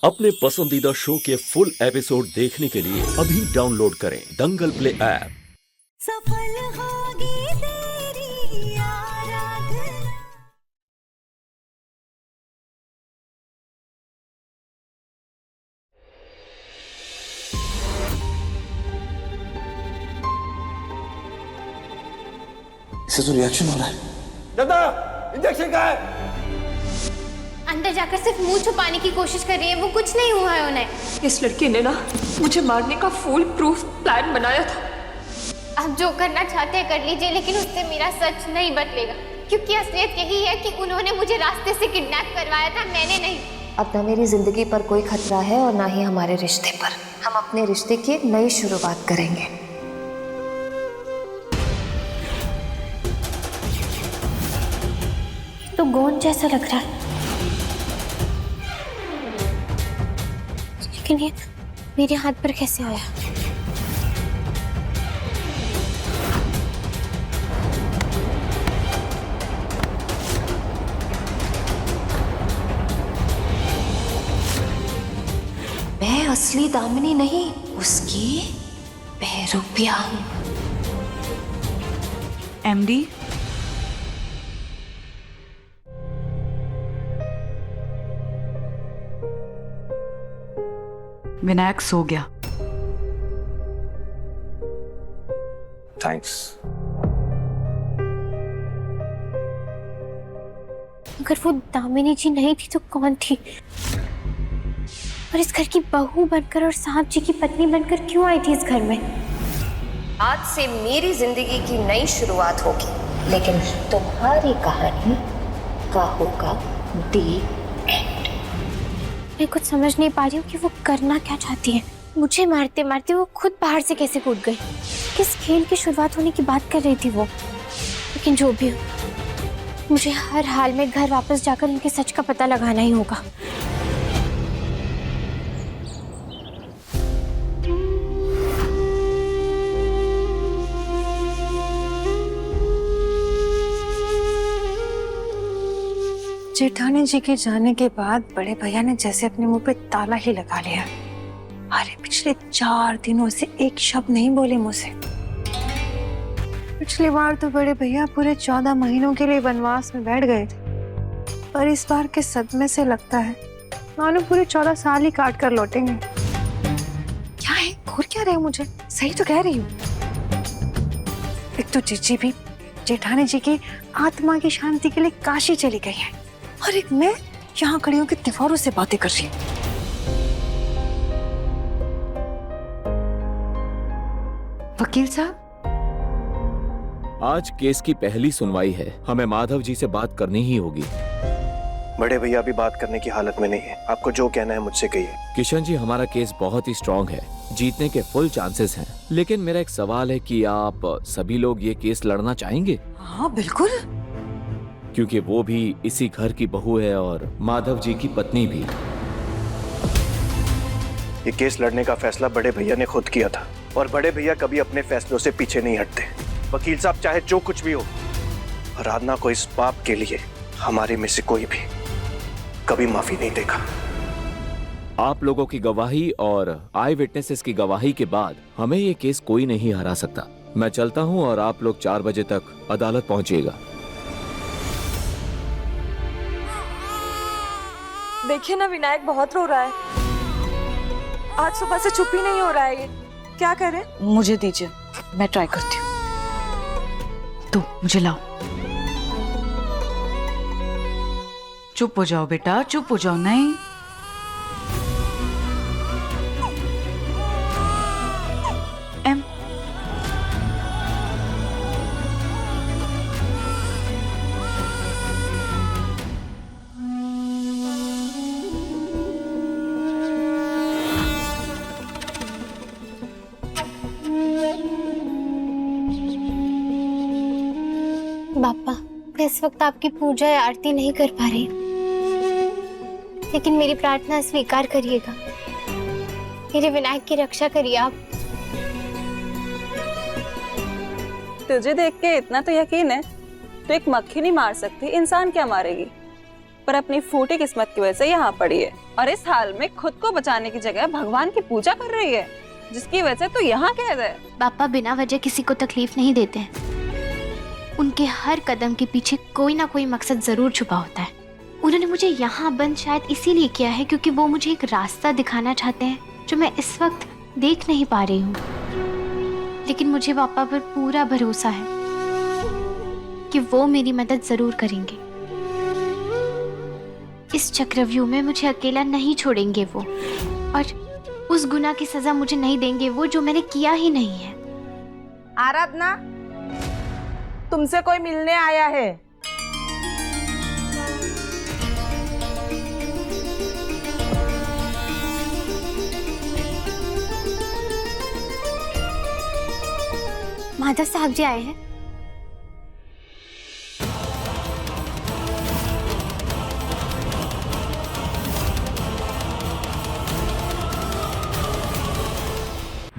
अपने पसंदीदा शो के फुल एपिसोड देखने के लिए अभी डाउनलोड करें दंगल प्ले ऐप। सफल होगी तेरी आराधना। इससे तो रिएक्शन हो रहा है। दादा, इंजेक्शन कहाँ है? अंदर जाकर सिर्फ मुंह छुपाने की कोशिश कर रही है, वो कुछ नहीं हुआ है उन्हें। इस लड़की ने ना मुझे मारने का फुल प्रूफ प्लान बनाया था। आप जो करना चाहते हैं कर लीजिए, लेकिन उससे मेरा सच नहीं बदलेगा, क्योंकि असलियत यही है कि उन्होंने मुझे रास्ते से किडनैप करवाया था, मैंने नहीं। अब ना मेरी जिंदगी पर कोई खतरा है और ना ही हमारे रिश्ते पर। हम अपने रिश्ते की एक नई शुरुआत करेंगे। तो गोंद जैसा लग रहा है, लेकिन ये मेरे हाथ पर कैसे आया? मैं असली दामिनी नहीं, उसकी बहरूपिया हूं। एमडी, विनायक सो गया। थैंक्स। अगर वो दामिनी जी नहीं थी तो कौन थी? और इस घर की बहू बनकर और साहब जी की पत्नी बनकर क्यों आई थी इस घर में? आज से मेरी जिंदगी की नई शुरुआत होगी, लेकिन तुम्हारी कहानी का होगा दी एंड। मैं कुछ समझ नहीं पा रही हूँ कि वो करना क्या चाहती है। मुझे मारते मारते वो खुद बाहर से कैसे कूद गई? किस खेल की शुरुआत होने की बात कर रही थी वो? लेकिन जो भी हो, मुझे हर हाल में घर वापस जाकर उनके सच का पता लगाना ही होगा। जेठानी जी के जाने के बाद बड़े भैया ने जैसे अपने मुंह पे ताला ही लगा लिया। अरे पिछले 4 दिनों से एक शब्द नहीं बोले मुझसे। पिछली बार तो बड़े भैया पूरे 14 महीनों के लिए वनवास में बैठ गए थे, पर इस बार के सदमे से लगता है मानो पूरे 14 साल ही काट कर लौटेंगे। क्या है, घूर क्या रहे हो मुझे? सही तो कह रही हूँ। एक तो जीजी भी जेठानी जी की आत्मा की शांति के लिए काशी चली गई है, और एक मैं यहाँ खड़ी होकर दीवारों से बातें कर रही हूँ। वकील साहब, आज केस की पहली सुनवाई है, हमें माधव जी से बात करनी ही होगी। बड़े भैया अभी बात करने की हालत में नहीं है। आपको जो कहना है मुझसे कहिए। किशन जी, हमारा केस बहुत ही स्ट्रांग है, जीतने के फुल चांसेस हैं। लेकिन मेरा एक सवाल है कि आप सभी लोग ये केस लड़ना चाहेंगे? हाँ बिल्कुल। क्योंकि वो भी इसी घर की बहू है और माधव जी की पत्नी भी। ये केस लड़ने का फैसला बड़े भैया ने खुद किया था, और बड़े भैया कभी अपने फैसलों से पीछे नहीं हटते। वकील साहब, चाहे जो कुछ भी हो, आराधना को इस पाप के लिए हमारे में से कोई भी कभी माफी नहीं देगा। आप लोगों की गवाही और आई विटनेसेस की गवाही के बाद हमें ये केस कोई नहीं हरा सकता। मैं चलता हूँ और आप लोग 4 बजे तक अदालत पहुंचिएगा। देखिए ना, विनायक बहुत रो रहा है। आज सुबह से चुप ही नहीं हो रहा है। ये क्या करें? मुझे दीजिए, मैं ट्राई करती हूँ। तो मुझे लाओ। चुप हो जाओ बेटा, चुप हो जाओ। नहीं, एम बापा, मैं इस वक्त आपकी पूजा या आरती नहीं कर पा रही, लेकिन मेरी प्रार्थना स्वीकार करिएगा। मेरे विनायक की रक्षा करिए आप। तुझे देख के इतना तो यकीन है तो एक मक्खी नहीं मार सकती, इंसान क्या मारेगी? पर अपनी फूटी किस्मत की वजह से यहाँ पड़ी है और इस हाल में खुद को बचाने की जगह भगवान की पूजा कर रही है, जिसकी वजह से तो यहाँ कैद है। पापा बिना वजह किसी को तकलीफ नहीं देते हैं। उनके हर कदम के पीछे कोई ना कोई मकसद जरूर छुपा होता है। उन्होंने मुझे यहाँ बंद शायद इसीलिए किया है क्योंकि वो मुझे एक रास्ता दिखाना चाहते हैं जो मैं इस वक्त देख नहीं पा रही हूँ। लेकिन मुझे पापा पर पूरा भरोसा है कि वो मेरी मदद जरूर करेंगे। इस चक्रव्यूह में मुझे अकेला नहीं छोड़ेंगे वो, और उस गुनाह की सजा मुझे नहीं देंगे वो जो मैंने किया ही नहीं है। आराधना, तुमसे कोई मिलने आया है। माधव साहब जी आए हैं।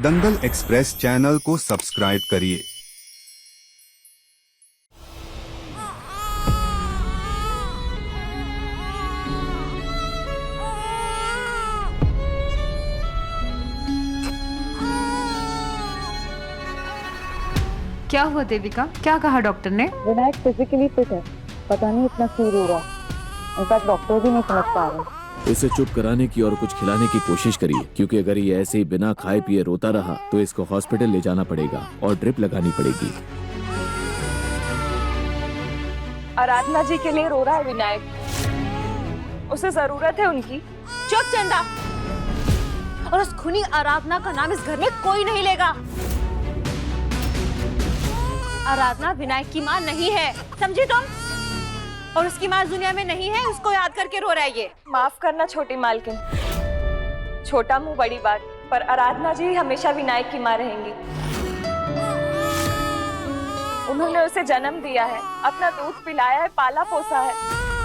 दंगल एक्सप्रेस चैनल को सब्सक्राइब करिए। क्या हुआ देविका, क्या कहा डॉक्टर ने? विनायक फिजिकली फिट है, पता नहीं इतना क्यों रो रहा। इनफैक्ट डॉक्टर भी नहीं समझ पा रहे। इसे चुप कराने की और कुछ खिलाने की कोशिश करिए, क्योंकि अगर ये ऐसे ही बिना खाए पिए रोता रहा तो इसको हॉस्पिटल ले जाना पड़ेगा और ड्रिप लगानी पड़ेगी। आराधना जी के लिए रो रहा है विनायक, उसे जरूरत है उनकी। चुप चंदा, और उस खूनी आराधना का नाम इस घर में कोई नहीं लेगा। आराधना विनायक की माँ नहीं है, समझी तुम? और उसकी माँ दुनिया में नहीं है, उसको याद करके रो रहा है ये। माफ करना छोटी मालकिन, छोटा मुंह बड़ी बात, पर आराधना जी हमेशा विनायक की माँ रहेंगी। उन्होंने उसे जन्म दिया है, अपना दूध पिलाया है, पाला पोसा है,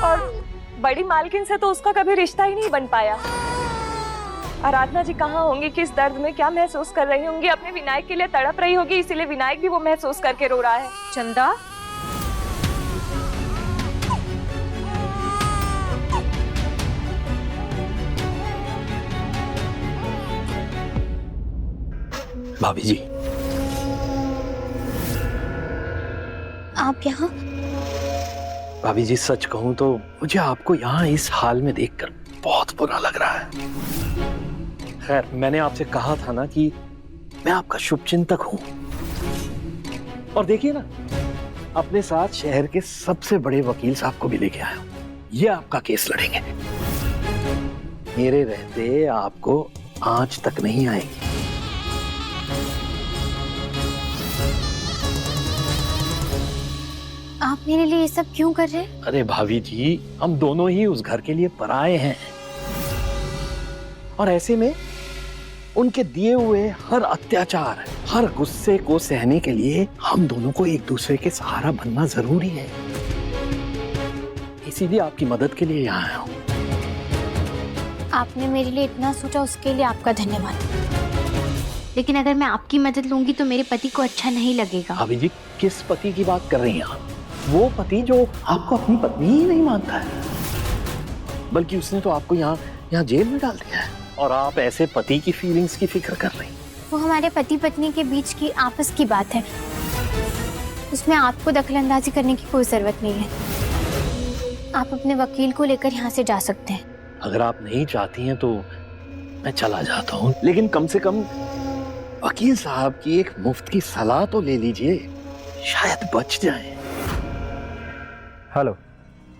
और बड़ी मालकिन से तो उसका कभी रिश्ता ही नहीं बन पाया। आराधना जी कहाँ होंगी, किस दर्द में क्या महसूस कर रही होंगी, अपने विनायक के लिए तड़प रही होगी, इसीलिए विनायक भी वो महसूस करके रो रहा है। चंदा, भाभी जी, आप यहाँ? भाभी जी सच कहूं तो मुझे आपको यहाँ इस हाल में देखकर बहुत बुरा लग रहा है। खैर, मैंने आपसे कहा था ना कि मैं आपका शुभचिंतक हूं, और देखिए ना, अपने साथ शहर के सबसे बड़े वकील साहब को भी लेके आया हूं। ये आपका केस लड़ेंगे। मेरे रहते आपको आंच तक नहीं आएगी। आप मेरे लिए ये सब क्यों कर रहे हैं? अरे भाभी जी, हम दोनों ही उस घर के लिए पराए हैं, और ऐसे में उनके दिए हुए हर अत्याचार, हर गुस्से को सहने के लिए हम दोनों को एक दूसरे के सहारा बनना जरूरी है। इसीलिए आपकी मदद के लिए यहाँ आया हूँ। आपने मेरे लिए इतना सोचा, उसके लिए आपका धन्यवाद। लेकिन अगर मैं आपकी मदद लूंगी तो मेरे पति को अच्छा नहीं लगेगा। भाभी जी, किस पति की बात कर रही हैं आप? वो पति जो आपको अपनी पत्नी ही नहीं मानता है, बल्कि उसने तो आपको यहाँ जेल में डाल दिया है, और आप ऐसे पति की फीलिंग्स की फिक्र कर रही हैं। वो हमारे पति पत्नी के बीच की आपस की बात है, उसमें आपको दखलंदाजी करने की कोई जरूरत नहीं है। आप अपने वकील को लेकर यहाँ से जा सकते हैं। अगर आप नहीं चाहती हैं तो मैं चला जाता हूँ, लेकिन कम से कम वकील साहब की एक मुफ्त की सलाह तो ले लीजिए, शायद बच जाए। हेलो,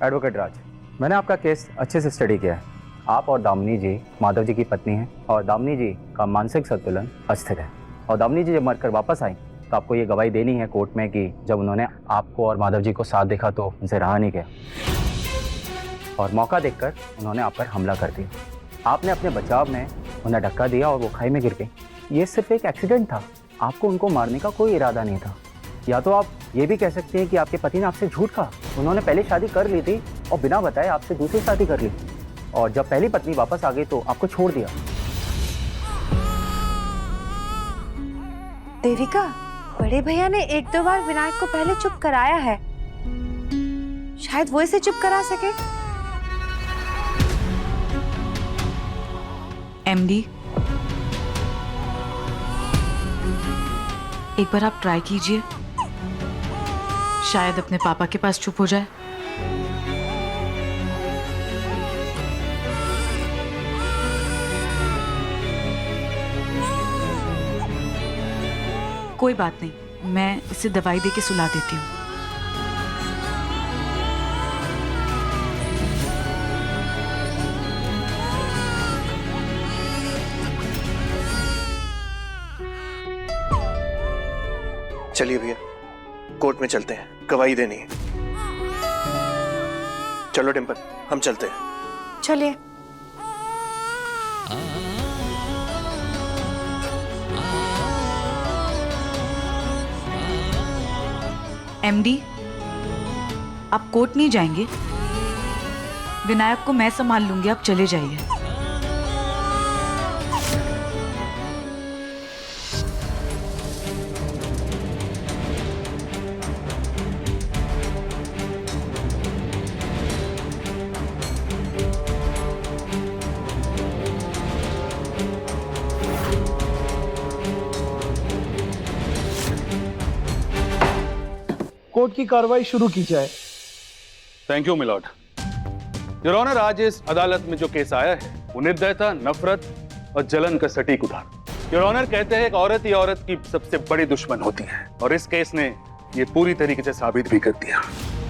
एडवोकेट राज। मैंने आपका केस अच्छे से स्टडी किया है। आप और दामिनी जी माधव जी की पत्नी हैं, और दामिनी जी का मानसिक संतुलन अस्थिर है। और दामिनी जी जब मरकर वापस आई तो आपको ये गवाही देनी है कोर्ट में कि जब उन्होंने आपको और माधव जी को साथ देखा तो उनसे रहा नहीं गया, और मौका देखकर उन्होंने आप पर हमला कर दिया। आपने अपने बचाव में उन्हें धक्का दिया और वो खाई में गिर गई। ये सिर्फ एक एक्सीडेंट था, आपको उनको मारने का कोई इरादा नहीं था। या तो आप ये भी कह सकते हैं कि आपके पति ने आपसे झूठ कहा, उन्होंने पहले शादी कर ली थी और बिना बताए आपसे दूसरी शादी कर ली, और जब पहली पत्नी वापस आ गई तो आपको छोड़ दिया। देविका, बड़े भैया ने एक दो बार विनायक को पहले चुप कराया है, शायद वो इसे चुप करा सके। एमडी, एक बार आप ट्राई कीजिए, शायद अपने पापा के पास चुप हो जाए। कोई बात नहीं, मैं इसे दवाई देके सुला देती हूँ। चलिए भैया, कोर्ट में चलते हैं, गवाही देनी है। चलो डिम्पल, हम चलते हैं। चलिए। एमडी, आप कोर्ट नहीं जाएंगे? विनायक को मैं संभाल लूंगी, आप चले जाइए। कोर्ट की कार्रवाई शुरू की जाए। Thank you milord. Your honour, आज इस अदालत में जो केस आया है वो निर्दयता, नफरत और जलन का सटीक उदाहरण। योर ऑनर, कहते हैं एक औरत ही औरत की सबसे बड़ी दुश्मन होती है और इस केस ने ये पूरी तरीके से साबित भी कर दिया।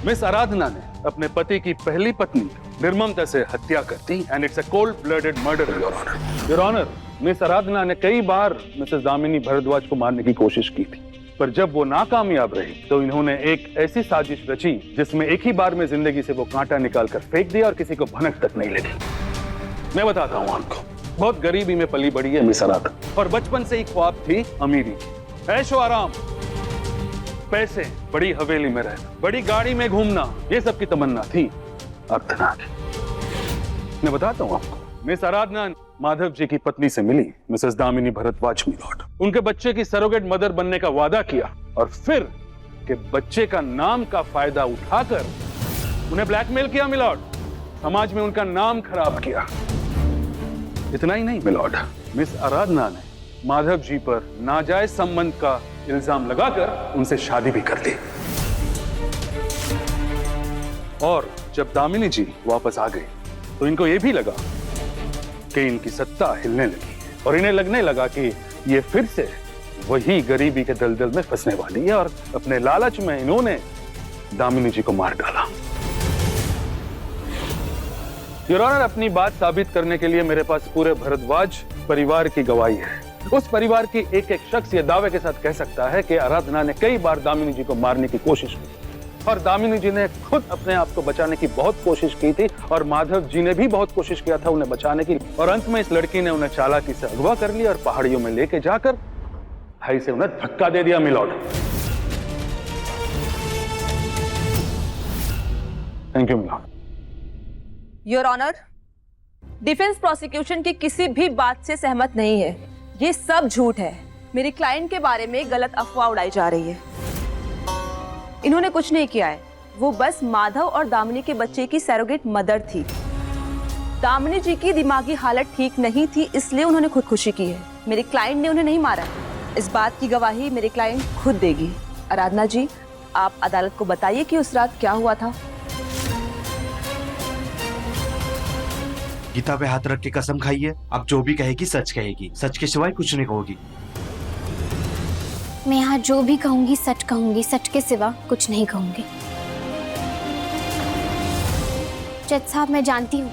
मिस आराधना ने अपने पति की पहली पत्नी निर्ममता से हत्या कर दी and it's a cold blooded murder your honour. Your honour, miss Aradhana ने कई बार मिसेस दामिनी भारद्वाज को मारने की कोशिश की थी, पर जब वो नाकामयाब रही तो इन्होंने एक ऐसी साजिश रची जिसमें एक ही बार में जिंदगी से वो कांटा निकालकर फेंक दिया और किसी को भनक तक नहीं लगी। मैं बताता हूँ आपको, बहुत गरीबी में पली बड़ी है मिस आराधना और बचपन से ही ख्वाब थी अमीरी की, ऐशो आराम, पैसे, बड़ी हवेली में रहना, बड़ी गाड़ी में घूमना, ये सब की तमन्ना थी। अर्धना की मैं बताता हूँ आपको, मिस आराधना माधव जी की पत्नी से मिली, मिसेस दामिनी भारद्वाज मिलॉर्ड। उनके बच्चे की सरोगेट मदर बनने का वादा किया और फिर के बच्चे का नाम का फायदा उठाकर उन्हें ब्लैकमेल किया मिलॉर्ड, समाज में उनका नाम खराब किया। इतना ही नहीं मिलॉर्ड, मिस आराधना ने माधव जी पर नाजायज संबंध का इल्जाम लगाकर उनसे शादी भी कर दी। और जब दामिनी जी वापस आ गए तो इनको यह भी लगा कि इनकी सत्ता हिलने लगी और इन्हें लगने लगा कि ये फिर से वही गरीबी के दलदल में फंसने वाली है और अपने लालच में इन्होंने दामिनी जी को मार डाला। योर ऑनर, अपनी बात साबित करने के लिए मेरे पास पूरे भारद्वाज परिवार की गवाही है। उस परिवार की एक एक शख्स ये दावे के साथ कह सकता है कि आराधना ने कई बार दामिनी जी को मारने की कोशिश की और दामिनी जी ने खुद अपने आप को बचाने की बहुत कोशिश की थी और माधव जी ने भी बहुत कोशिश किया था उन्हें बचाने की, और अंत में इस लड़की ने उन्हें चालाकी से अगवा कर लिया और पहाड़ियों में लेके जाकर भाई से उन्हें धक्का दे दिया milord. Thank you milord. Your honour, defence prosecution की किसी भी बात से सहमत नहीं है। ये सब झूठ है। मेरी क्लाइंट के बारे में गलत अफवाह उड़ाई जा रही है। इन्होंने कुछ नहीं किया है, वो बस माधव और दामिनी के बच्चे की सरोगेट मदर थी। दामिनी जी की दिमागी हालत ठीक नहीं थी, इसलिए उन्होंने खुदकुशी की है। मेरे क्लाइंट ने उन्हें नहीं मारा। इस बात की गवाही मेरे क्लाइंट खुद देगी। आराधना जी, आप अदालत को बताइए कि उस रात क्या हुआ था। गीता पे हाथ रख के कसम खाइए, अब जो भी कहेगी सच कहेगी, सच के सिवाय कुछ नहीं कहोगी। मैं यहाँ जो भी कहूंगी सच कहूंगी, सच के सिवा कुछ नहीं कहूंगी। जज साहब, मैं जानती हूँ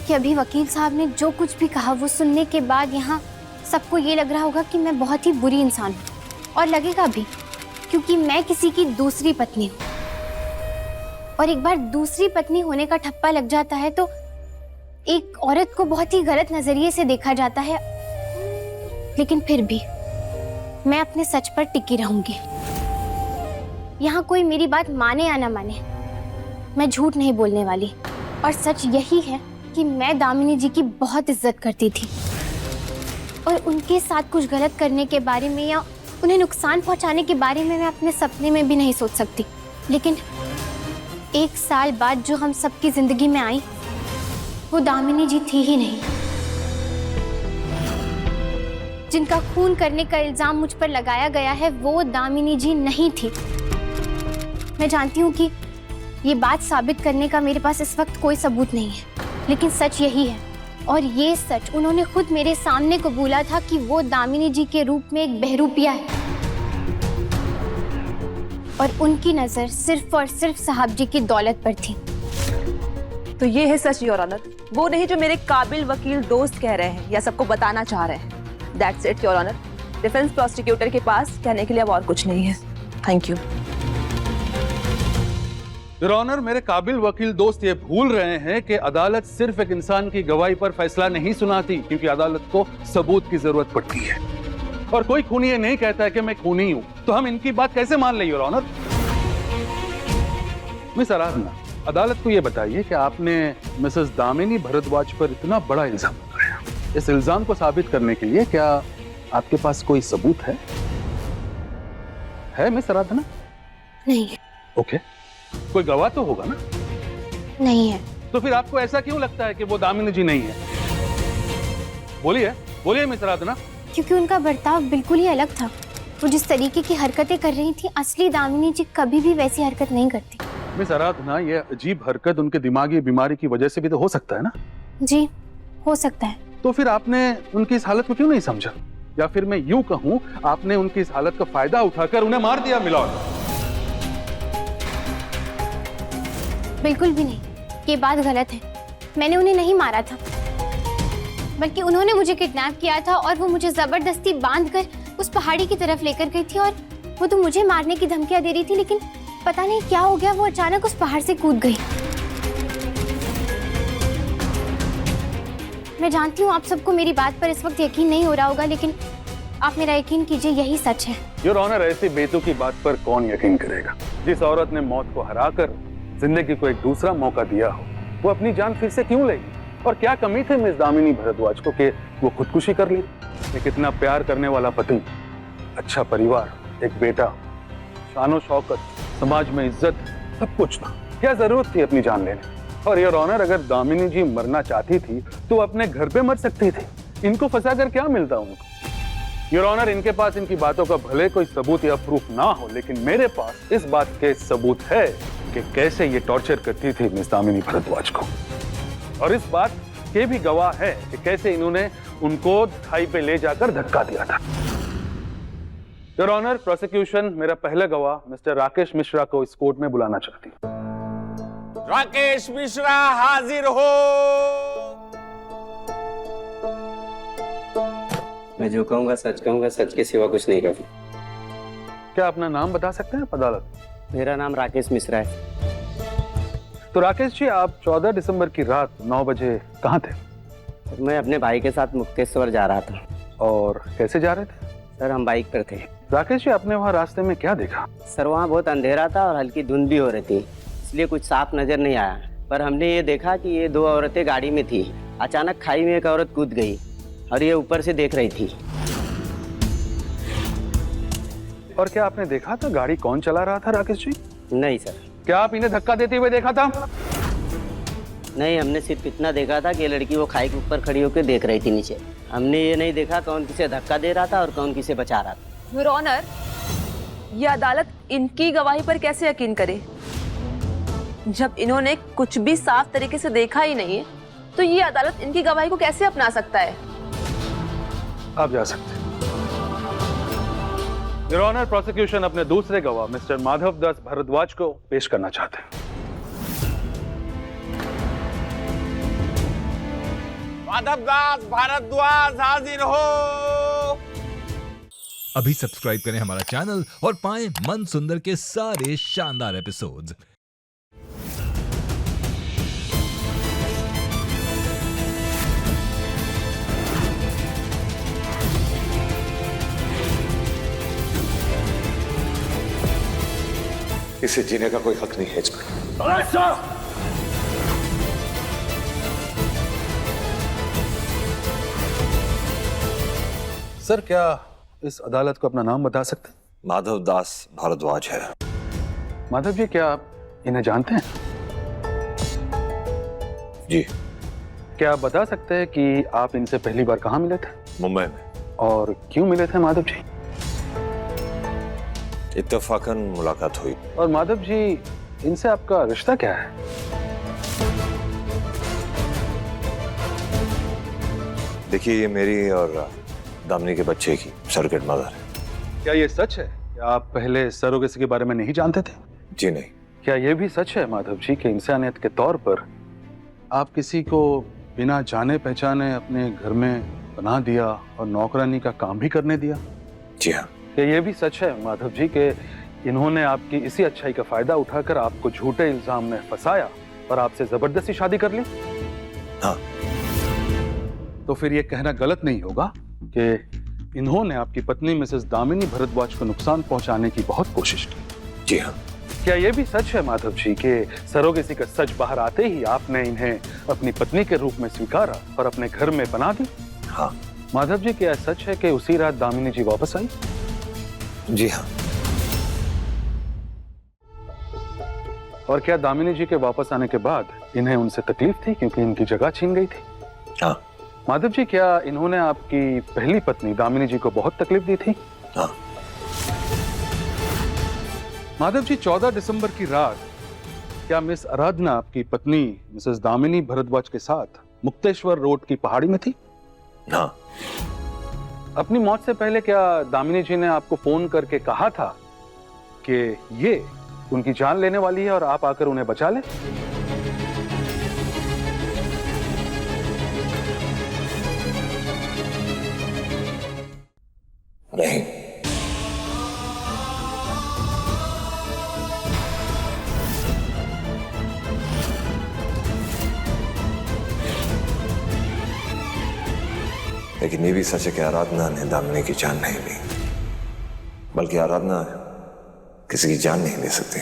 कि अभी वकील साहब ने जो कुछ भी कहा वो सुनने के बाद यहाँ सबको ये लग रहा होगा कि मैं बहुत ही बुरी इंसान हूँ, और लगेगा भी, क्योंकि मैं किसी की दूसरी पत्नी हूँ। और एक बार दूसरी पत्नी होने का ठप्पा लग जाता है तो एक औरत को बहुत ही गलत नजरिए से देखा जाता है। लेकिन फिर भी मैं अपने सच पर टिकी रहूंगी। यहाँ कोई मेरी बात माने या ना माने, मैं झूठ नहीं बोलने वाली। और सच यही है कि मैं दामिनी जी की बहुत इज्जत करती थी और उनके साथ कुछ गलत करने के बारे में या उन्हें नुकसान पहुंचाने के बारे में मैं अपने सपने में भी नहीं सोच सकती। लेकिन 1 साल बाद जो हम सबकी जिंदगी में आई वो दामिनी जी थी ही नहीं। जिनका खून करने का इल्जाम मुझ पर लगाया गया है वो दामिनी जी नहीं थी। मैं जानती हूँ कि ये बात साबित करने का मेरे पास इस वक्त कोई सबूत नहीं है, लेकिन सच यही है और ये सच उन्होंने खुद मेरे सामने कबूला था कि वो दामिनी जी के रूप में एक बहरूपिया है और उनकी नजर सिर्फ और सिर्फ साहब जी की दौलत पर थी। तो ये है सच योर ऑनर, वो नहीं जो मेरे काबिल वकील दोस्त कह रहे हैं या सबको बताना चाह रहे हैं। That's it your honour. Defence prosecutor के पास कहने के लिए अब और कुछ नहीं है। Thank you. योर ऑनर, मेरे काबिल वकील दोस्त ये भूल रहे हैं कि अदालत सिर्फ एक इंसान की गवाही पर फैसला नहीं सुनाती, क्योंकि अदालत को सबूत की जरूरत पड़ती है और कोई खूनी ये नहीं कहता है कि मैं खूनी हूं, तो हम इनकी बात कैसे मान लें योर ऑनर? मिस आराधना, अदालत को ये बताइए कि आपने मिसेस दामिनी भरद्वाज पर इतना बड़ा इल्जाम लगाया, इस इल्जाम को साबित करने के लिए क्या आपके पास कोई सबूत है मिस आराधना? नहीं। ओके, कोई गवाह तो होगा ना? नहीं है। तो फिर आपको ऐसा क्यों लगता है कि वो दामिनी जी नहीं है? बोलिए बोलिए मिस आराधना। क्योंकि उनका बर्ताव बिल्कुल ही अलग था। वो जिस तरीके की हरकतें कर रही थी, असली दामिनी जी कभी भी वैसी हरकत नहीं करती। मिस आराधना, ये अजीब हरकत उनके दिमागी बीमारी की वजह से भी तो हो सकता है ना? जी, हो सकता है। तो फिर आपने उनकी इस हालत को क्यों नहीं समझा? या फिर मैं यूं कहूं, आपने उनकी इस हालत का फायदा उठाकर उन्हें मार दिया मिलॉर्ड। बिल्कुल भी नहीं, ये बात गलत है। मैंने उन्हें नहीं मारा था, बल्कि उन्होंने मुझे किडनैप किया था और वो मुझे जबरदस्ती बांधकर उस पहाड़ी की तरफ लेकर गई थी और वो तो मुझे मारने की धमकियां दे रही थी, लेकिन पता नहीं क्या हो गया, वो अचानक उस पहाड़ से कूद गई। मैं जानती हूँ आप सबको मेरी बात पर इस वक्त यकीन नहीं हो रहा होगा, लेकिन आप मेरा यकीन कीजिए, यही सच है। योर ऑनर, ऐसी बेतुकी बात पर कौन यकीन करेगा? जिस औरत ने मौत को हराकर जिंदगी को एक दूसरा मौका दिया हो, वो अपनी जान फिर से क्यों लेगी? और क्या कमी थी मिस दामिनी भरद्वाज को कि वो खुदकुशी कर ली? एक इतना प्यार करने वाला पति, अच्छा परिवार, एक बेटा, शानो शौकत, समाज में इज्जत, सब कुछ था। क्या जरूरत थी अपनी जान लेने? और योर ऑनर, अगर दामिनी जी मरना चाहती थी तो अपने घर पे मर सकती थी। इनको फंसाकर क्या मिलता उनको? योर ऑनर, इनके पास इनकी बातों का भले कोई सबूत या प्रूफ ना हो, लेकिन मेरे पास इस बात के सबूत है कि कैसे ये टॉर्चर करती थी मिस दामिनी भरद्वाज को। और इस बात के भी गवाह है कि कैसे इन्होंने उनको खाई पे ले जाकर धक्का दिया था। योर ऑनर, प्रोसिक्यूशन मेरा पहला गवाह मिस्टर राकेश मिश्रा को इस कोर्ट में बुलाना चाहती है। राकेश मिश्रा हाजिर हो। मैं जो कहूंगा सच कहूंगा, सच के सिवा कुछ नहीं कहूंगा। क्या अपना नाम बता सकते हैं अदालत? मेरा नाम राकेश मिश्रा है। तो राकेश जी, आप 14 दिसंबर की रात 9 बजे कहाँ थे? मैं अपने भाई के साथ मुक्तेश्वर जा रहा था। और कैसे जा रहे थे? सर, हम बाइक पर थे। राकेश जी, आपने वहाँ रास्ते में क्या देखा? सर, वहाँ बहुत अंधेरा था और हल्की धुंध भी हो रही थी, इसलिए कुछ साफ नजर नहीं आया। पर हमने ये देखा कि ये दो औरतें गाड़ी में थी। अचानक खाई में एक औरत कूद गई और ये ऊपर से देख रही थी। और क्या आपने देखा था गाड़ी कौन चला रहा था राकेश जी? नहीं सर। क्या आप इन्हें धक्का देते हुए देखा था? नहीं, हमने सिर्फ इतना देखा था कि ये लड़की वो खाई के ऊपर खड़ी होकर देख रही थी नीचे। हमने ये नहीं देखा कौन किसे धक्का दे रहा था और कौन किसे बचा रहा था। योर ऑनर, ये अदालत इनकी गवाही पर कैसे यकीन करे? जब इन्होंने कुछ भी साफ तरीके से देखा ही नहीं है, तो ये अदालत इनकी गवाही को कैसे अपना सकता है? आप जा सकते हैं। योर ऑनर, प्रोसिक्यूशन अपने दूसरे गवाह मिस्टर माधव दास भारद्वाज को पेश करना चाहते हैं। माधव दास भारद्वाज हाजिर हो। अभी सब्सक्राइब करें हमारा चैनल और पाएं मन सुंदर के सारे शानदार एपिसोड्स। इसे जीने का कोई हक नहीं है इसमें। सर, क्या इस अदालत को अपना नाम बता सकते हैं? माधव दास भारद्वाज है। माधव जी, क्या आप इन्हें जानते हैं? जी। क्या आप बता सकते हैं कि आप इनसे पहली बार कहाँ मिले थे? मुंबई में। और क्यों मिले थे माधव जी? इत्तेफाकन मुलाकात हुई। और माधव जी, इनसे आपका रिश्ता क्या है? देखिए, ये मेरी और दामिनी के बच्चे की सररोगेट मदर है। क्या ये सच है कि आप पहले सरोगेसी के बारे में नहीं जानते थे? जी नहीं। क्या ये भी सच है माधव जी कि इंसानियत के तौर पर आप किसी को बिना जाने पहचाने अपने घर में बना दिया और नौकरानी का काम भी करने दिया? जी हाँ। क्या ये भी सच है माधव जी कि इन्होंने आपकी इसी अच्छाई का फायदा उठाकर आपको झूठे इल्जाम में फंसाया और आपसे जबरदस्ती शादी कर ली? हाँ। तो फिर ये कहना गलत नहीं होगा कि इन्होंने आपकी पत्नी मिसेस दामिनी भारद्वाज को नुकसान पहुंचाने की बहुत कोशिश की? जी हाँ। क्या यह भी सच है माधव जी कि सरोगेसी का सच बाहर आते ही आपने इन्हें अपनी पत्नी के रूप में स्वीकारा और अपने घर में बना दी? हाँ। माधव जी, क्या सच है कि उसी रात दामिनी जी वापस आई? जी हाँ। और क्या दामिनी जी के वापस आने के बाद इन्हें उनसे तकलीफ थी क्योंकि इनकी जगह छीन गई थी? हाँ। माधव जी, क्या इन्होंने आपकी पहली पत्नी दामिनी जी को बहुत तकलीफ दी थी? हाँ। माधव जी, 14 दिसंबर की रात क्या मिस आराधना आपकी पत्नी मिसेस दामिनी भारद्वाज के साथ मुक्तेश्वर रोड की पहाड़ी में थी? हाँ। अपनी मौत से पहले क्या दामिनी जी ने आपको फोन करके कहा था कि ये उनकी जान लेने वाली है और आप आकर उन्हें बचा ले? नहीं। लेकिन ये भी सच है कि आराधना ने दामिनी की जान नहीं ली, बल्कि आराधना किसी की जान नहीं ले सकती।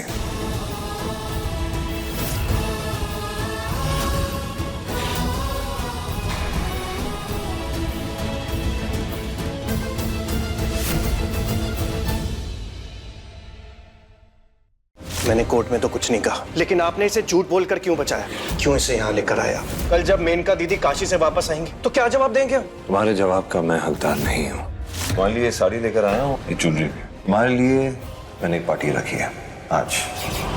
मैंने कोर्ट में तो कुछ नहीं कहा, लेकिन आपने इसे झूठ बोलकर क्यों बचाया? क्यों इसे यहाँ लेकर आया? कल जब मेनका दीदी काशी से वापस आएंगी तो क्या जवाब देंगे? तुम्हारे जवाब का मैं हकदार नहीं हूँ। तुम्हारे लिए साड़ी लेकर आया हूँ, ये ज्वेलरी भी। तुम्हारे लिए मैंने एक पार्टी रखी है आज।